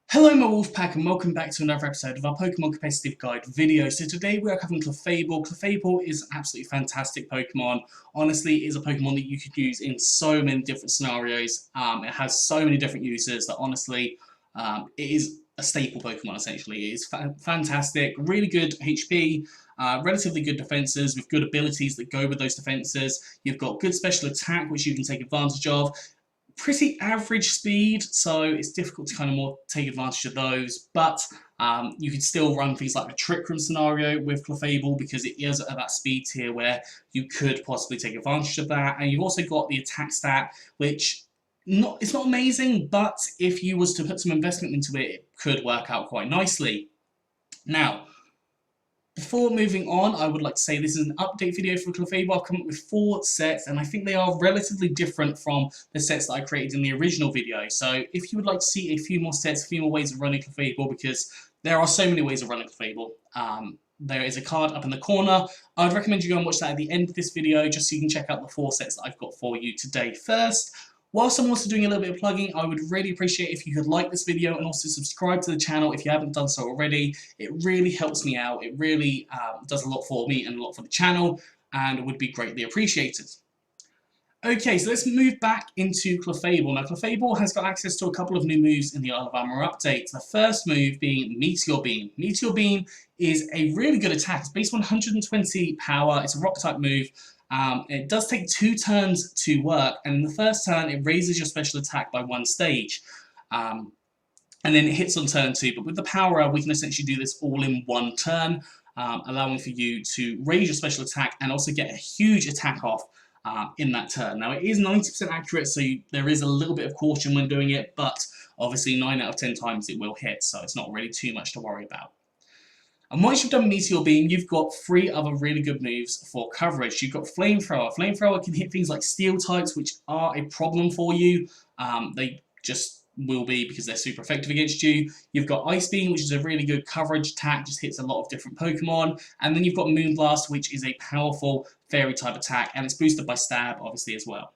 Hello my Wolfpack and welcome back to another episode of our Pokemon Competitive Guide video. So today we are covering Clefable. Clefable is an absolutely fantastic Pokemon. Honestly, it is a Pokemon that you could use in so many different scenarios. It has so many different uses that honestly, it is a staple Pokemon essentially. It is fantastic, really good HP, relatively good defenses with good abilities that go with those defenses. You've got good special attack which you can take advantage of. Pretty average speed, so it's difficult to kind of more take advantage of those, but you can still run things like a Trick Room scenario with Clefable because it is at that speed tier where you could possibly take advantage of that. And you've also got the attack stat, which it's not amazing, but if you was to put some investment into it, it could work out quite nicely. Now, before moving on, I would like to say this is an update video for Clefable. I've come up with 4 sets, and I think they are relatively different from the sets that I created in the original video. So if you would like to see a few more sets, a few more ways of running Clefable, because there are so many ways of running Clefable. There is a card up in the corner. I would recommend you go and watch that at the end of this video, just so you can check out the 4 sets that I've got for you today. First, whilst I'm also doing a little bit of plugging, I would really appreciate if you could like this video and also subscribe to the channel if you haven't done so already. It really helps me out. It really does a lot for me and a lot for the channel, and it would be greatly appreciated. Okay, so let's move back into Clefable. Now, Clefable has got access to a couple of new moves in the Isle of Armor update. The first move being Meteor Beam. Meteor Beam is a really good attack. It's based on 120 power. It's a rock-type move. It does take 2 turns to work, and in the first turn it raises your special attack by 1 stage. And then it hits on turn 2, but with the power up we can essentially do this all in 1 turn, allowing for you to raise your special attack and also get a huge attack off in that turn. Now it is 90% accurate, so there is a little bit of caution when doing it, but obviously 9 out of 10 times it will hit, so it's not really too much to worry about. And once you've done Meteor Beam, you've got 3 other really good moves for coverage. You've got Flamethrower. Flamethrower can hit things like Steel types, which are a problem for you. They just will be because they're super effective against you. You've got Ice Beam, which is a really good coverage attack, just hits a lot of different Pokemon. And then you've got Moonblast, which is a powerful fairy type attack, and it's boosted by Stab, obviously, as well.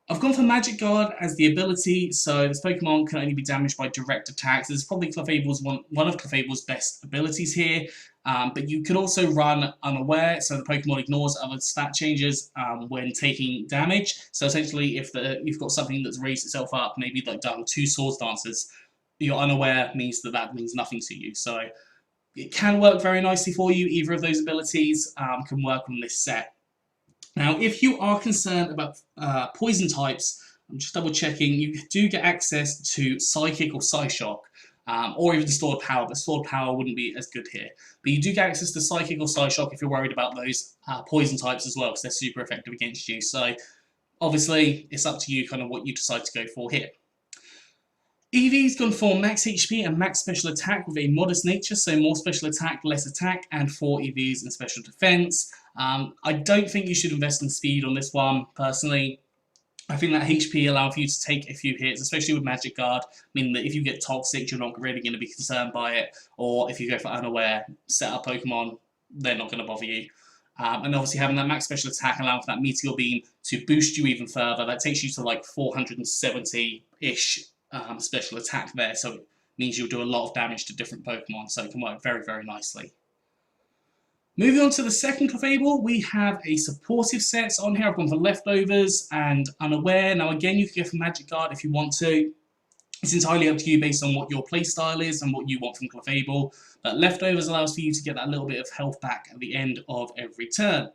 I've gone for Magic Guard as the ability, so this Pokemon can only be damaged by direct attacks. This is probably one of Clefable's best abilities here, but you can also run Unaware, so the Pokemon ignores other stat changes when taking damage. So essentially, if you've got something that's raised itself up, maybe like done 2 Swords Dances, your Unaware means that means nothing to you. So it can work very nicely for you. Either of those abilities can work on this set. Now, if you are concerned about poison types, I'm just double checking, you do get access to Psychic or Psyshock, or even Stored Power, but Stored Power wouldn't be as good here. But you do get access to Psychic or Psyshock if you're worried about those poison types as well, because they're super effective against you. So, obviously, it's up to you kind of what you decide to go for here. Eevee's gone for max HP and max special attack with a modest nature, so more special attack, less attack, and 4 EVs in special defense. I don't think you should invest in speed on this one, personally. I think that HP allows for you to take a few hits, especially with Magic Guard, meaning that if you get Toxic, you're not really going to be concerned by it, or if you go for Unaware, set up Pokemon, they're not going to bother you. And obviously having that max special attack allowing for that Meteor Beam to boost you even further, that takes you to like 470-ish special attack there, so it means you'll do a lot of damage to different Pokemon, so it can work very, very nicely. Moving on to the second Clefable, we have a supportive set on here. I've gone for Leftovers and Unaware. Now again, you can go for Magic Guard if you want to. It's entirely up to you based on what your playstyle is and what you want from Clefable. But Leftovers allows for you to get that little bit of health back at the end of every turn.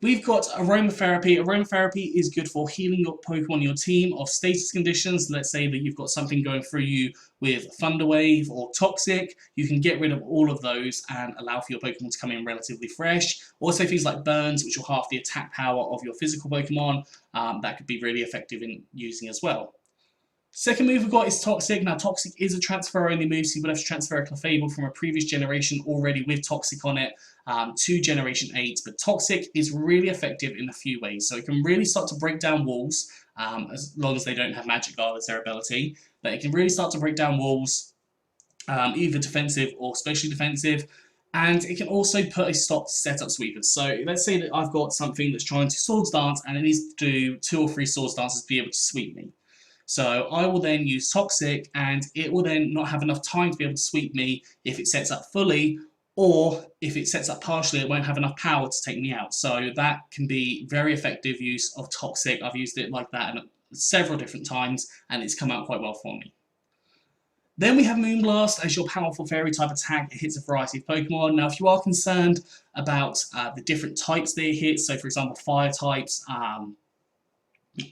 We've got Aromatherapy. Aromatherapy is good for healing your Pokemon in your team of status conditions. Let's say that you've got something going through you with Thunderwave or Toxic. You can get rid of all of those and allow for your Pokemon to come in relatively fresh. Also things like Burns, which will half the attack power of your physical Pokemon. That could be really effective in using as well. Second move we've got is Toxic. Now Toxic is a transfer only move, so you would have to transfer a Clefable from a previous generation already with Toxic on it to Generation 8. But Toxic is really effective in a few ways. So it can really start to break down walls, as long as they don't have Magic Guard as their ability. But it can really start to break down walls, either defensive or specially defensive. And it can also put a stop to setup sweepers. So let's say that I've got something that's trying to Swords Dance and it needs to do 2 or 3 Swords Dances to be able to sweep me. So I will then use Toxic, and it will then not have enough time to be able to sweep me if it sets up fully, or if it sets up partially, it won't have enough power to take me out. So that can be very effective use of Toxic. I've used it like that several different times, and it's come out quite well for me. Then we have Moonblast as your powerful fairy type attack. It hits a variety of Pokemon. Now, if you are concerned about the different types that it hits, so for example, fire types,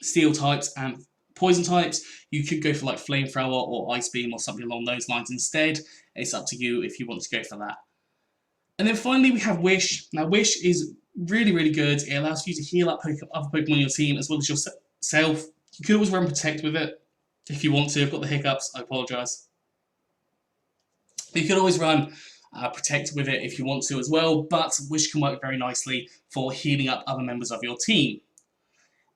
steel types, and poison types, you could go for like Flamethrower or Ice Beam or something along those lines instead. It's up to you if you want to go for that. And then finally, we have Wish. Now, Wish is really, really good. It allows you to heal up other Pokemon on your team as well as yourself. You could always run Protect with it if you want to. I've got the hiccups. I apologise. You could always run Protect with it if you want to as well, but Wish can work very nicely for healing up other members of your team.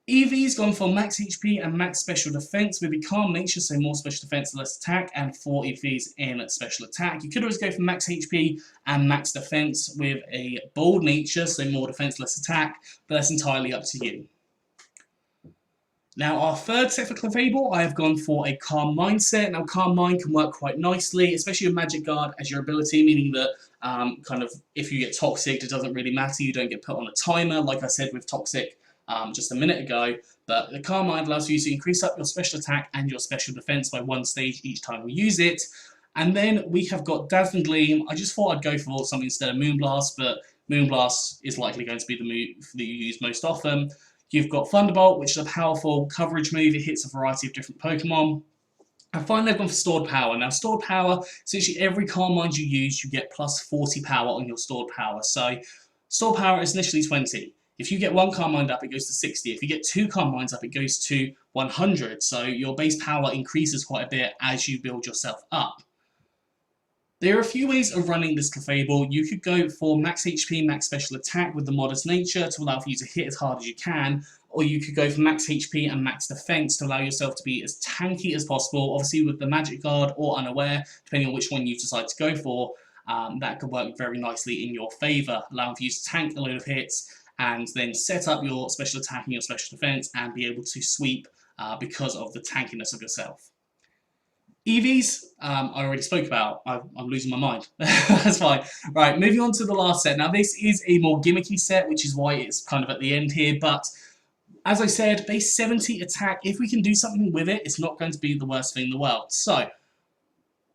Eevee's gone for max HP and max special defense with a calm nature, so more special defense, less attack, and 4 Eevees in special attack. You could always go for max HP and max defense with a bold nature, so more defense, less attack, but that's entirely up to you. Now, our third set for Clefable, I have gone for a Calm Mind set. Now, Calm Mind can work quite nicely, especially with Magic Guard as your ability, meaning that kind of if you get Toxic, it doesn't really matter. You don't get put on a timer, like I said with Toxic just a minute ago. But the Calm Mind allows you to increase up your special attack and your special defense by 1 stage each time you use it. And then we have got Dazzling Gleam. I just thought I'd go for something instead of Moonblast, but Moonblast is likely going to be the move that you use most often. You've got Thunderbolt, which is a powerful coverage move. It hits a variety of different Pokemon. And finally, I've gone for Stored Power. Now, Stored Power, essentially every Calm Mind you use, you get plus 40 power on your Stored Power. So, Stored Power is initially 20. If you get 1 Calm Mind up, it goes to 60. If you get 2 Calm Minds up, it goes to 100. So, your base power increases quite a bit as you build yourself up. There are a few ways of running this Clefable. You could go for max HP, max special attack with the modest nature to allow for you to hit as hard as you can, or you could go for max HP and max defense to allow yourself to be as tanky as possible. Obviously with the Magic Guard or Unaware, depending on which one you decide to go for, that could work very nicely in your favour, allowing for you to tank a load of hits and then set up your special attack and your special defense and be able to sweep because of the tankiness of yourself. Eevees, I already spoke about. I'm losing my mind. That's fine. Right, moving on to the last set. Now, this is a more gimmicky set, which is why it's kind of at the end here. But, as I said, base 70 attack. If we can do something with it, it's not going to be the worst thing in the world. So,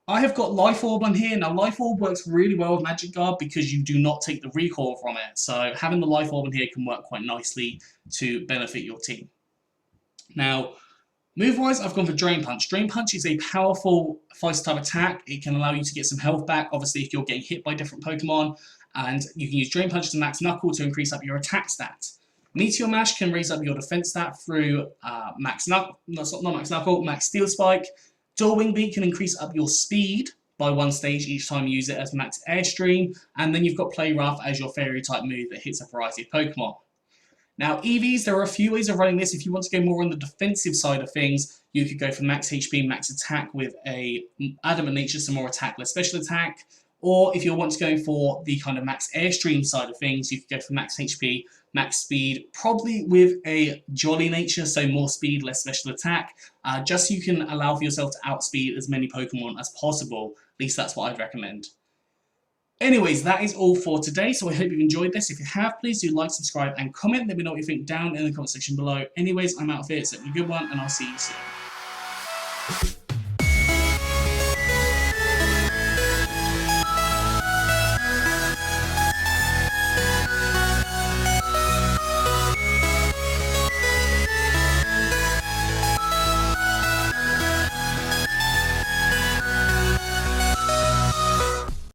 I have got Life Orb on here. Now, Life Orb works really well with Magic Guard because you do not take the recoil from it. So, having the Life Orb on here can work quite nicely to benefit your team. Now, move-wise, I've gone for Drain Punch. Drain Punch is a powerful Feist-type attack. It can allow you to get some health back, obviously, if you're getting hit by different Pokemon. And you can use Drain Punch to max Knuckle to increase up your attack stat. Meteor Mash can raise up your defense stat through max Steel Spike. Dual Wing Beat can increase up your speed by 1 stage each time you use it as max Airstream. And then you've got Play Rough as your Fairy-type move that hits a variety of Pokemon. Now, Eevees, there are a few ways of running this. If you want to go more on the defensive side of things, you could go for max HP, max attack with a Adamant Nature, some more attack, less special attack. Or if you want to go for the kind of max Airstream side of things, you could go for max HP, max speed, probably with a Jolly Nature, so more speed, less special attack, just so you can allow for yourself to outspeed as many Pokemon as possible. At least that's what I'd recommend. Anyways, that is all for today, so I hope you've enjoyed this. If you have, please do like, subscribe, and comment. Let me know what you think down in the comment section below. Anyways, I'm out of here, so have a good one, and I'll see you soon.